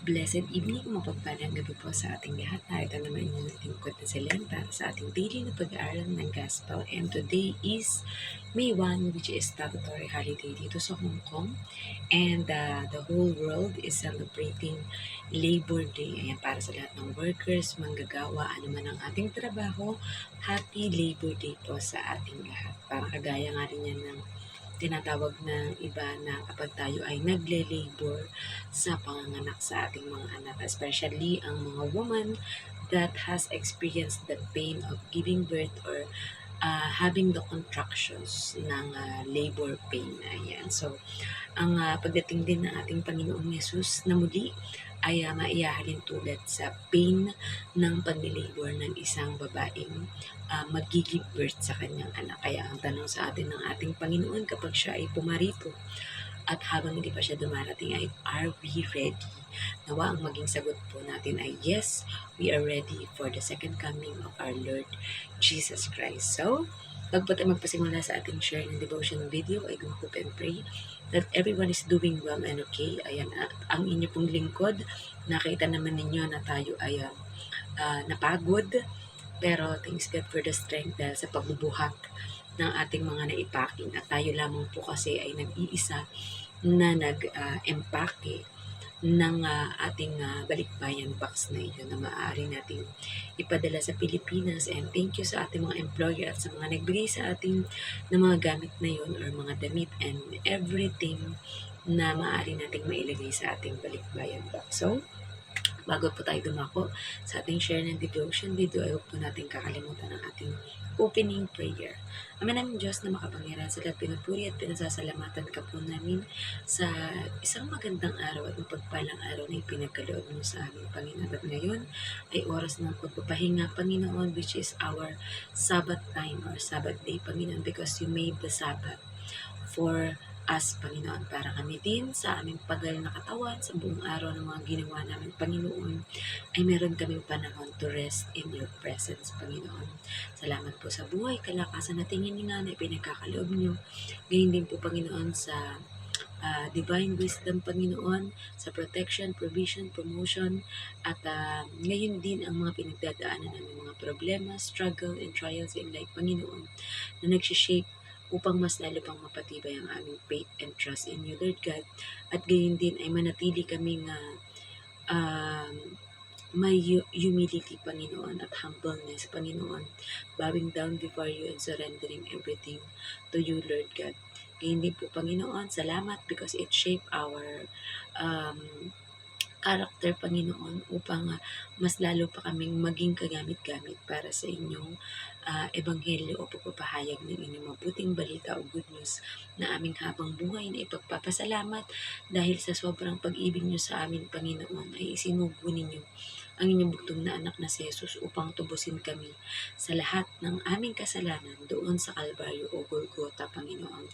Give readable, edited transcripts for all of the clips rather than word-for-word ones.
Blessed evening, mapagpalang gabi po sa ating lahat. Narito naman yung lingkod na Selen para sa ating daily na pag-aaral ng Gospel. And today is May 1, which is statutory holiday dito sa Hong Kong. And the whole world is celebrating Labor Day. Ayan, para sa lahat ng workers, manggagawa, ano man ang ating trabaho, Happy Labor Day po sa ating lahat. Parang kagaya nga rin yan ng tinatawag ng iba na kapag tayo ay nagle-labor sa panganganak sa ating mga anak, especially ang mga woman that has experienced the pain of giving birth or having the contractions ng labor pain. Ayan. So, ang pagdating din ng ating Panginoong Yesus na muli ay maihahalin tulad sa pain ng paglilabor ng isang babaeng mag-give birth sa kanyang anak. Kaya ang tanong sa atin ng ating Panginoon kapag siya ay pumarito at habang hindi pa siya dumarating ay, are we ready? Nawa ang maging sagot po natin ay yes, we are ready for the second coming of our Lord Jesus Christ. So, bago po tayo magpasimula sa ating share ng devotion video, I do hope and pray that everyone is doing well and okay. Ayan, ang inyo pong lingkod, nakita naman ninyo na tayo ay napagod, pero thanks God for the strength dahil sa pagbubuhat ng ating mga naipaking at tayo lamang po kasi ay nag-iisa na nag-empake ng ating balikbayan box na iyon na maaari nating ipadala sa Pilipinas. And thank you sa ating mga employer at sa mga nagbigay sa ating ng mga gamit na yun or mga damit and everything na maaari nating mailagay sa ating balikbayan box. So, bago po tayo dumako sa ating share ng devotion video, ay huwag po natin kakalimutan ang ating opening prayer. Ama namin Diyos na makapangyarihan sa lahat, pinupuri at pinasasalamatan ka po namin sa isang magandang araw at mapagpalang araw na ipinagkaloob mo sa amin, Panginoon. At ngayon ay oras ng pagpapahinga, Panginoon, which is our Sabbath time or Sabbath day, Panginoon, because you made the Sabbath for us, Panginoon, para kami din sa aming pagal na katawan sa buong araw ng mga ginawa namin, Panginoon, ay meron kaming panahon to rest in your presence, Panginoon. Salamat po sa buhay, kalakasan na tingin nga na ipinagkakaloob nyo. Ngayon din po, Panginoon, sa divine wisdom, Panginoon, sa protection, provision, promotion, at ngayon din ang mga pinagdadaanan namin mga problema, struggle, and trials in life, Panginoon, na nagsishape upang mas lalo pang mapatibay ang aming faith and trust in you, Lord God. At gayon din ay manatili kaming may humility, Panginoon, at humbleness, Panginoon, bowing down before you and surrendering everything to you, Lord God. Gayon din po, Panginoon, salamat because it shaped our character, Panginoon, upang mas lalo pa kaming maging kagamit-gamit para sa inyong ebanghelyo o pagpapahayag ng inyong mabuting balita o good news na aming habang buhay na ipagpapasalamat dahil sa sobrang pag-ibig niyo sa amin, Panginoon, ay isinugo ninyo ang inyong bugtong na anak na si Jesus upang tubusin kami sa lahat ng aming kasalanan doon sa Kalbaryo o Golgotha, Panginoon.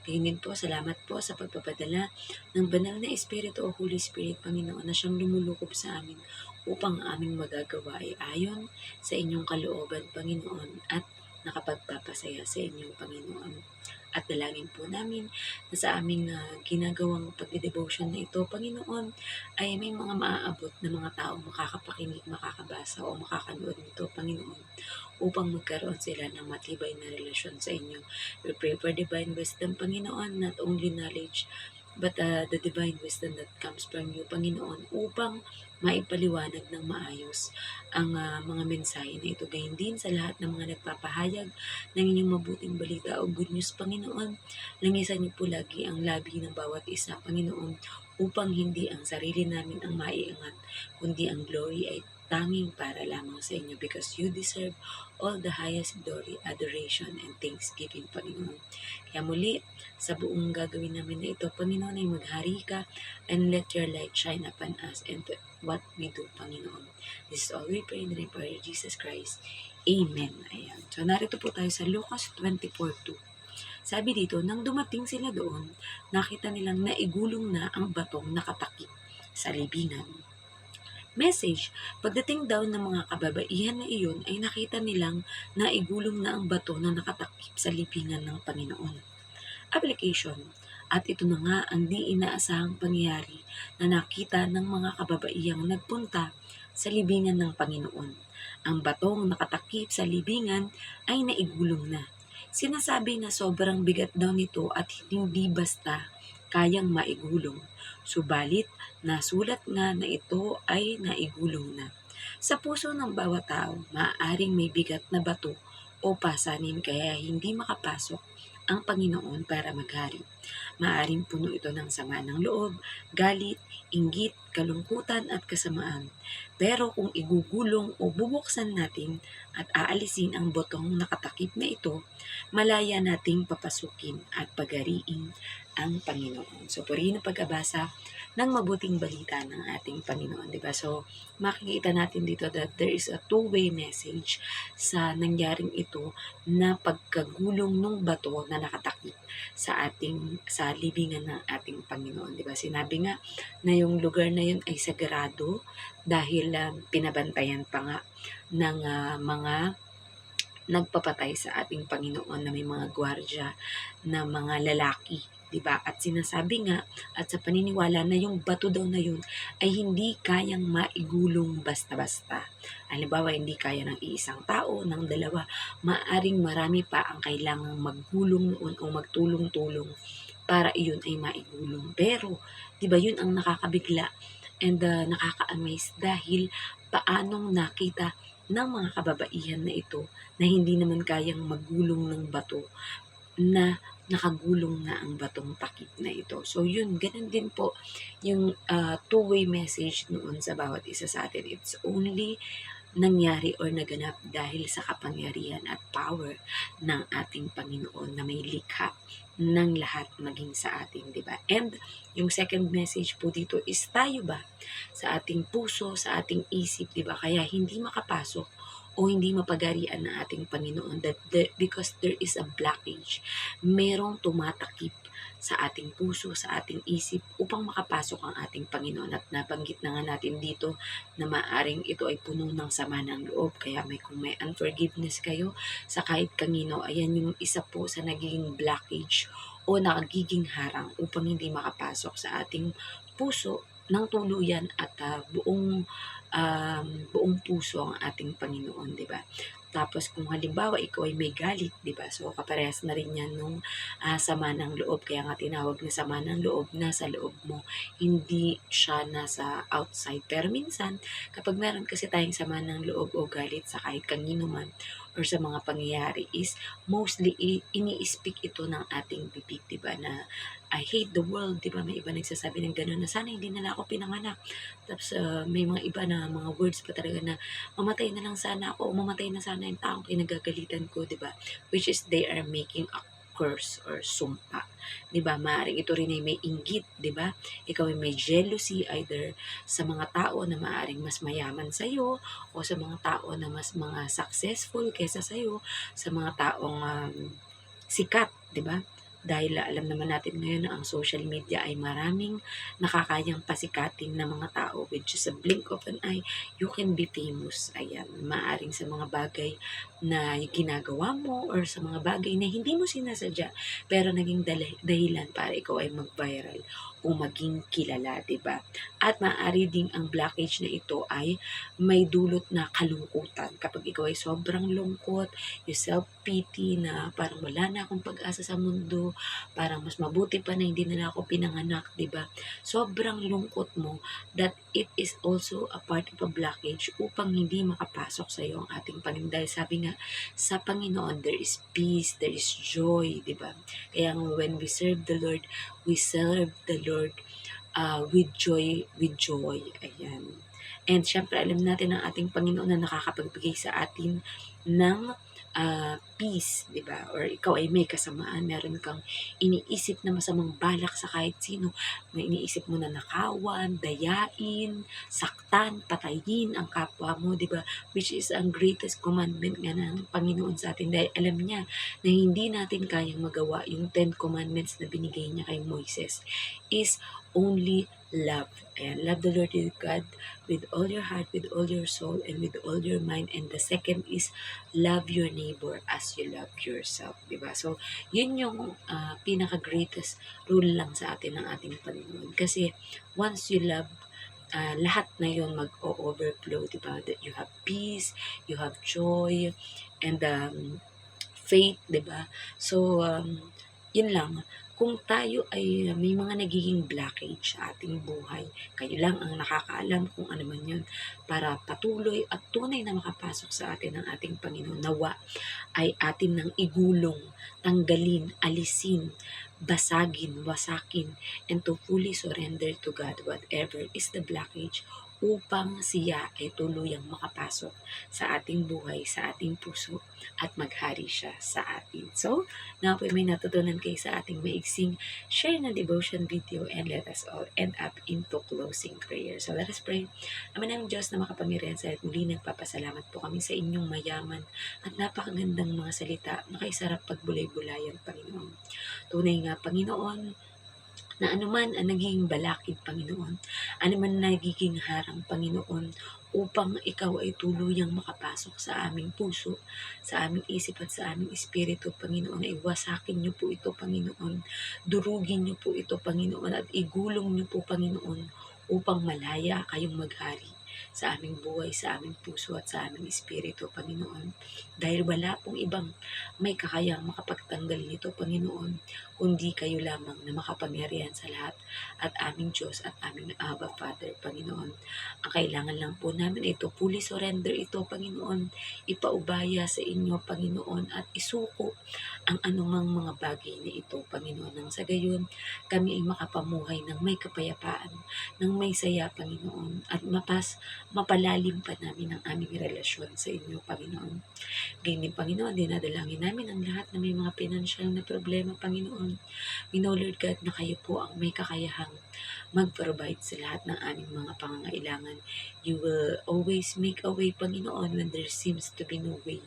Kaya din po, salamat po sa pagpapadala ng banal na Espiritu o Holy Spirit, Panginoon, na siyang lumulukob sa amin upang aming magagawa ay ayon sa inyong kalooban, Panginoon, at nakapagpapasaya sa inyong, Panginoon. At dalangin po namin na sa aming ginagawang pagde-devotion na ito, Panginoon, ay may mga maaabot na mga tao makakapakinig, makakabasa o makakanood nito, Panginoon, upang magkaroon sila ng matibay na relasyon sa inyo. We pray for divine wisdom, Panginoon, not only knowledge, but the divine wisdom that comes from you, Panginoon, upang maipaliwanag ng maayos ang mga mensahe na ito. Gayon din sa lahat ng mga nagpapahayag ng inyong mabuting balita o good news, Panginoon. Langisan niyo po lagi ang labi ng bawat isa, Panginoon, upang hindi ang sarili namin ang maiangat, kundi ang glory ay tanging para lamang sa inyo because you deserve all the highest glory, adoration, and thanksgiving, Panginoon. Kaya muli, sa buong gagawin namin na ito, Panginoon, ay maghari ka and let your light shine upon us and to what we do, Panginoon. This is all we pray in the name of Jesus Christ. Amen. Ayan. So, narito po tayo sa Lucas 24:2. Sabi dito, nang dumating sila doon, nakita nilang naigulong na ang batong nakatakip sa libingan. Message, pagdating daw ng mga kababaihan na iyon ay nakita nilang naigulong na ang bato na nakatakip sa libingan ng Panginoon. Application, At ito na nga ang di inaasahang pangyayari na nakita ng mga kababaihang nagpunta sa libingan ng Panginoon. Ang batong nakatakip sa libingan ay naigulong na. Sinasabi na sobrang bigat daw nito at hindi basta kayang maigulong. Subalit, nasulat nga na ito ay naigulong na. Sa puso ng bawat tao, maaaring may bigat na bato o pasanin kaya hindi makapasok ang Panginoon para maghari. Maaaring puno ito ng sama ng loob, galit, inggit, kalungkutan at kasamaan. Pero kung igugulong o bubuksan natin at aalisin ang botong nakatakip na ito, malaya nating papasukin at pagariin ang Panginoon. So, purihin ang pag-abasa ng mabuting balita ng ating Panginoon, di ba? So, makikita natin dito that there is a two-way message sa nangyaring ito na pagkagulong ng bato na nakatakip sa libingan ng ating Panginoon, di ba? Sinabi nga na yung lugar na yun ay sagrado dahil pinabantayan pa nga ng mga nagpapatay sa ating Panginoon na may mga gwardya na mga lalaki, 'di ba? At sinasabi nga at sa paniniwala na yung bato daw na yun ay hindi kayang maigulong basta-basta. Halimbawa, hindi kaya ng iisang tao, ng dalawa, maaring marami pa ang kailangang maggulong noon o magtulong-tulong para iyon ay maigulong. Pero, 'di ba, yun ang nakakabigla and nakaka-amaze dahil paanong nakita ng mga kababaihan na ito na hindi naman kayang magulong ng bato na nakagulong na ang batong takip na ito. So yun, ganun din po yung two-way message noon sa bawat isa sa atin. It's only nangyari or naganap dahil sa kapangyarihan at power ng ating Panginoon na may likha ng lahat maging sa atin, di ba? And yung second message po dito is tayo ba sa ating puso, sa ating isip, di ba? Kaya hindi makapasok o hindi mapagarian ng ating Panginoon because there is a blockage. Merong tumatakip sa ating puso, sa ating isip upang makapasok ang ating Panginoon. At nabanggit na nga natin dito na maaring ito ay puno ng sama ng loob. Kaya kung may unforgiveness kayo sa kahit kanino, ayan yung isa po sa nagiging blockage o nagiging harang upang hindi makapasok sa ating puso ng tuluyan at buong puso ang ating Panginoon, di ba? Tapos kung halimbawa ikaw ay may galit, di ba? So kaparehas na rin yan nung sama ng loob. Kaya nga tinawag na sama ng loob, nasa loob mo. Hindi siya nasa outside. Pero minsan, kapag meron kasi tayong sama ng loob o galit sa kahit kanino man or sa mga pangyayari is mostly ini-speak ito ng ating bibig, di ba? Na I hate the world, di ba? May iba nagsasabi ng gano'n na sana hindi nila ako pinanganak. Tapos may mga iba na mga words pa talaga na mamatay na lang sana ako o mamatay na sana yung taong kinagagalitan ko, di ba? Which is they are making a curse or sumpa. Di ba? Maaaring ito rin ay may inggit, di ba? Ikaw ay may jealousy either sa mga tao na maaaring mas mayaman sa iyo o sa mga tao na mas mga successful kaysa sa iyo, sa mga taong sikat, di ba? Dahil alam naman natin ngayon na ang social media ay maraming nakakayang pasikatin na mga tao with just a blink of an eye, you can be famous. Ayan, maaring sa mga bagay na ginagawa mo or sa mga bagay na hindi mo sinasadya pero naging dahilan para ikaw ay mag-viral o maging kilala, diba? At maaari ding ang blockage na ito ay may dulot na kalungkutan. Kapag ikaw ay sobrang lungkot, you self-pity na parang wala na akong pag-asa sa mundo, parang mas mabuti pa na hindi na ako pinanganak, diba? Sobrang lungkot mo that it is also a part of a blockage upang hindi makapasok sa iyo ang ating Panginoon. Dahil sabi nga, sa Panginoon, there is peace, there is joy, diba? Kaya when we serve the Lord, we serve the Lord with joy, Ayan. And syempre, alam natin ang ating Panginoon na nakakapagbigay sa atin ng peace, di ba? Or ikaw ay may kasamaan, meron kang iniisip na masamang balak sa kahit sino, may iniisip mo na nakawan, dayain, saktan, patayin ang kapwa mo, di ba? Which is ang greatest commandment nga ng Panginoon sa atin dahil alam niya na hindi natin kayang magawa yung 10 commandments na binigay niya kay Moises is only love. Ayan, love the Lord your God with all your heart, with all your soul, and with all your mind. And the second is love your neighbor as you love yourself. Diba? So, yun yung pinaka-greatest rule lang sa atin ng ating Panginoon. Kasi once you love, lahat na yun mag-overflow, diba? That you have peace, you have joy, and faith, 'di ba? So, 'yun lang. Kung tayo ay may mga nagiging blockage sa ating buhay, kayo lang ang nakakaalam kung ano man 'yun, para patuloy at tunay na makapasok sa atin ang ating Panginoon. Nawa ay atin nang igulong, tanggalin, alisin, basagin, wasakin, and to fully surrender to God whatever is the blockage upang siya ay tuluyang makapasok sa ating buhay, sa ating puso, at maghari siya sa atin. So, now po may natutunan kayo sa ating maiksing share na devotion video, and let us all end up into closing prayer. So, let us pray. Ama ng Diyos na makapangyarihan sa at muli nagpapasalamat po kami sa inyong mayaman at napakagandang mga salita na kay sarap pagbulay-bulayan, Panginoon. Tunay nga, Panginoon, na anuman ang nagiging balakid, Panginoon, anuman nagiging harang, Panginoon, upang ikaw ay tuluyang makapasok sa aming puso, sa aming isip at sa aming espiritu, Panginoon, ay wasakin niyo po ito, Panginoon. Durugin niyo po ito, Panginoon, at igulong niyo po, Panginoon, upang malaya kayong maghari sa aming buhay, sa aming puso at sa aming espiritu, Panginoon. Dahil wala pong ibang may kakayang makapagtanggal nito, Panginoon, kundi kayo lamang na makapangyarihan sa lahat at aming Diyos at aming Abba Father, Panginoon. Ang kailangan lang po namin ay ito, fully surrender ito, Panginoon, ipaubaya sa inyo, Panginoon, at isuko ang anumang mga bagay na ito, Panginoon, nang sa gayon kami ay makapamuhay ng may kapayapaan, ng may saya, Panginoon, at mapalalim pa namin ang aming relasyon sa inyo, Panginoon. Ganyan din, Panginoon, dinadalangin namin ang lahat na may mga pinansyal na problema, Panginoon. We know, Lord God, na kayo po ang may kakayahang mag-provide sa lahat ng aming mga pangangailangan. You will always make a way, Panginoon, when there seems to be no way.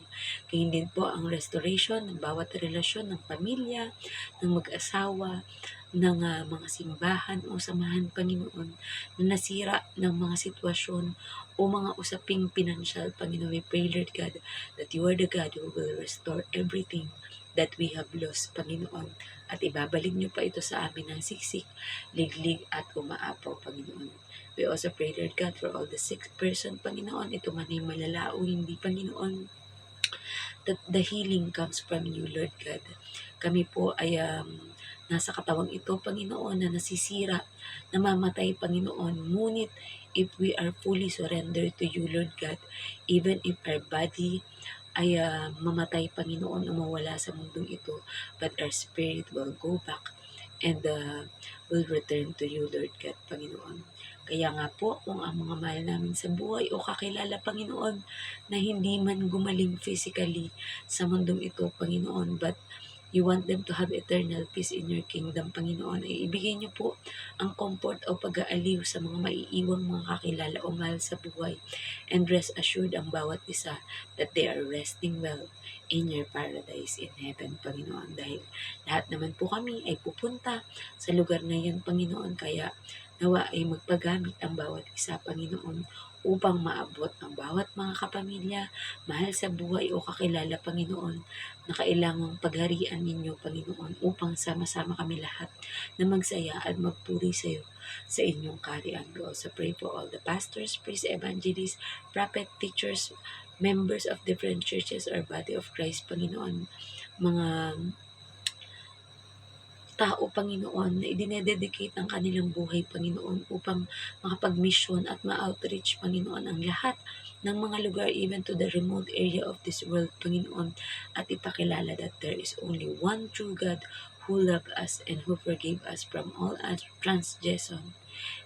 Ganyan din po ang restoration ng bawat relasyon ng pamilya, ng mag-asawa, ng mga simbahan o samahan, Panginoon, na nasira ng mga sitwasyon o mga usaping pinansyal, Panginoon. We pray, Lord God, that you are the God who will restore everything that we have lost, Panginoon. At ibabalik niyo pa ito sa amin ng siksik, liglig at umaapaw, Panginoon. We also pray, Lord God, for all the sick person, Panginoon. Ito man ay malala o hindi, Panginoon, that the healing comes from you, Lord God. Kami po ay nasa katawang ito, Panginoon, na nasisira, namamatay, Panginoon. Ngunit, if we are fully surrendered to you, Lord God, even if our body ay mamatay, Panginoon, o mawala sa mundong ito, but our spirit will go back and will return to you, Lord God, Panginoon. Kaya nga po, kung ang mga mahal namin sa buhay o kakilala, Panginoon, na hindi man gumaling physically sa mundong ito, Panginoon, but you want them to have eternal peace in your kingdom, Panginoon, ay ibigay niyo po ang comfort o pag-aaliw sa mga maiiwang mga kakilala o mahal sa buhay. And rest assured ang bawat isa that they are resting well in your paradise in heaven, Panginoon. Dahil lahat naman po kami ay pupunta sa lugar na yan, Panginoon. Kaya nawa ay magpagamit ang bawat isa, Panginoon, upang maabot ang bawat mga kapamilya, mahal sa buhay o kakilala, Panginoon, na kailangang pagharian ninyo, Panginoon, upang sama-sama kami lahat na magsaya at magpuri sa iyo sa inyong kaharian. We also pray for all the pastors, priests, evangelists, prophet, teachers, members of different churches or body of Christ, Panginoon, mga tao, Panginoon, na idinededicate ang kanilang buhay, Panginoon, upang makapag-mission at ma-outreach, Panginoon, ang lahat ng mga lugar, even to the remote area of this world, Panginoon, at ipakilala that there is only one true God who loved us and who forgave us from all our transgression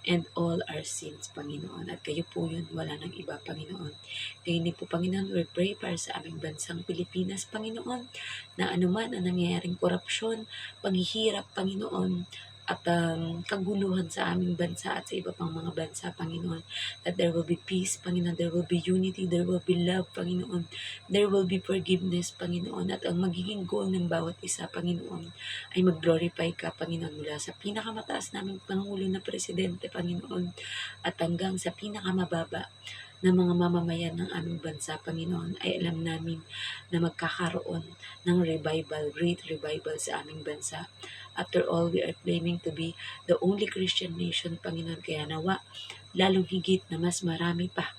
and all our sins, Panginoon. At kayo po yun, wala nang iba, Panginoon. Kaya hindi po, Panginoon, we pray para sa aming bansang Pilipinas, Panginoon, na anuman ang nangyayaring korupsyon, paghihirap, Panginoon, at kaguluhan sa aming bansa at sa iba pang mga bansa, Panginoon. That there will be peace, Panginoon. There will be unity. There will be love, Panginoon. There will be forgiveness, Panginoon. At ang magiging goal ng bawat isa, Panginoon, ay mag-glorify ka, Panginoon, mula sa pinakamataas naming Pangulo na Presidente, Panginoon, at hanggang sa pinakamababa ng mga mamamayan ng aming bansa, Panginoon, ay alam namin na magkakaroon ng revival, great revival sa aming bansa. After all, we are claiming to be the only Christian nation, Panginoon, kaya nawa, lalong higit na mas marami pa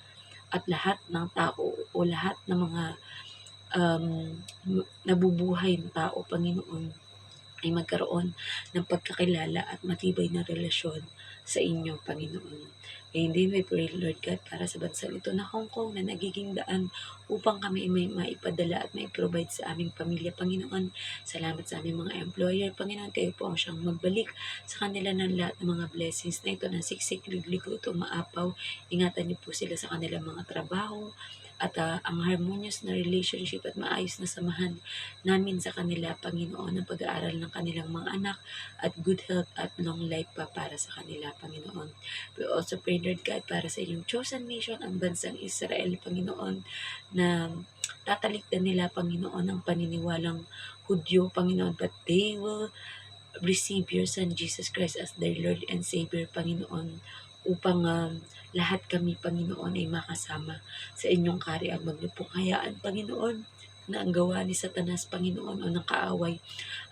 at lahat ng tao o lahat ng mga um, nabubuhay na tao, Panginoon, ay magkaroon ng pagkakilala at matibay na relasyon sa inyo, Panginoon. And then we pray, Lord God, para sa bansang ito na Hong Kong na nagiging daan upang kami may maipadala at mai-provide sa aming pamilya, Panginoon. Salamat sa aming mga employer, Panginoon. Kayo po ang siyang magbalik sa kanila ng lahat ng mga blessings na ito na siksik, ligligo, maapaw. Ingatan niyo po sila sa kanilang mga trabaho at ang harmonious na relationship at maayos na samahan namin sa kanila, Panginoon, ang pag-aaral ng kanilang mga anak at good health at long life pa para sa kanila, Panginoon. We also pray, Lord God, para sa inyong chosen nation, ang bansang Israel, Panginoon, na tatalikdan nila, Panginoon, ang paniniwalang Hudyo, Panginoon, but they will receive your Son Jesus Christ as their Lord and Savior, Panginoon, upang lahat kami, Panginoon, ay makasama sa inyong kaharian. Maglupong hayaan, Panginoon, na ang gawa ni Satanas, Panginoon, o ng kaaway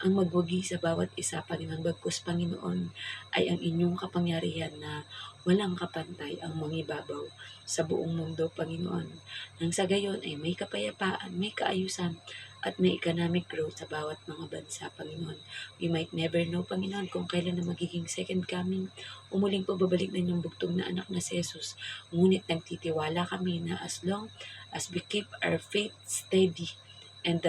ang magwagi sa bawat isa, Panginoon. Bagkus, Panginoon, ay ang inyong kapangyarihan na walang kapantay ang mangibabaw sa buong mundo, Panginoon. Nang sa gayon ay may kapayapaan, may kaayusan, at may economic growth sa bawat mga bansa, Panginoon. We might never know, Panginoon, kung kailan na magiging second coming o muling pagbabalik ng inyong bugtong na anak na si Jesus. Ngunit nagtitiwala kami na as long as we keep our faith steady and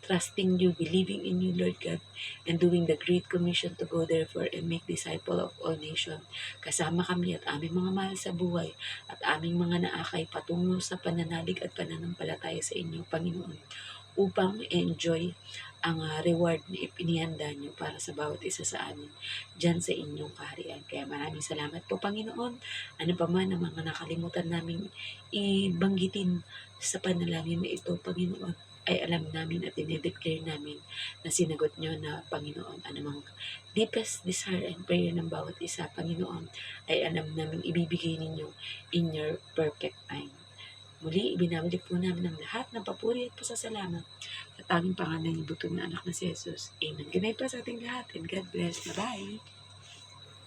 trusting you, believing in you, Lord God, and doing the Great Commission to go therefore and make disciple of all nations. Kasama kami at aming mga mahal sa buhay at aming mga naakay patungo sa pananalig at pananampalataya sa inyo, Panginoon, upang enjoy ang reward na ipinihanda nyo para sa bawat isa sa amin dyan sa inyong kaharian. Kaya maraming salamat po, Panginoon. Ano pa man ang mga nakalimutan naming ibanggitin sa panalangin na ito, Panginoon, ay alam namin at dinideclare namin na sinagot nyo na, Panginoon. Anumang deepest desire and prayer ng bawat isa, Panginoon, ay alam namin ibibigay ninyo in your perfect time. Muli, ibinabalik po namin ang lahat ng papuri at pasasalamat sa tanging pangalan ng butong na anak na si Jesus. Amen. Good night po sa ating lahat and God bless. Bye-bye.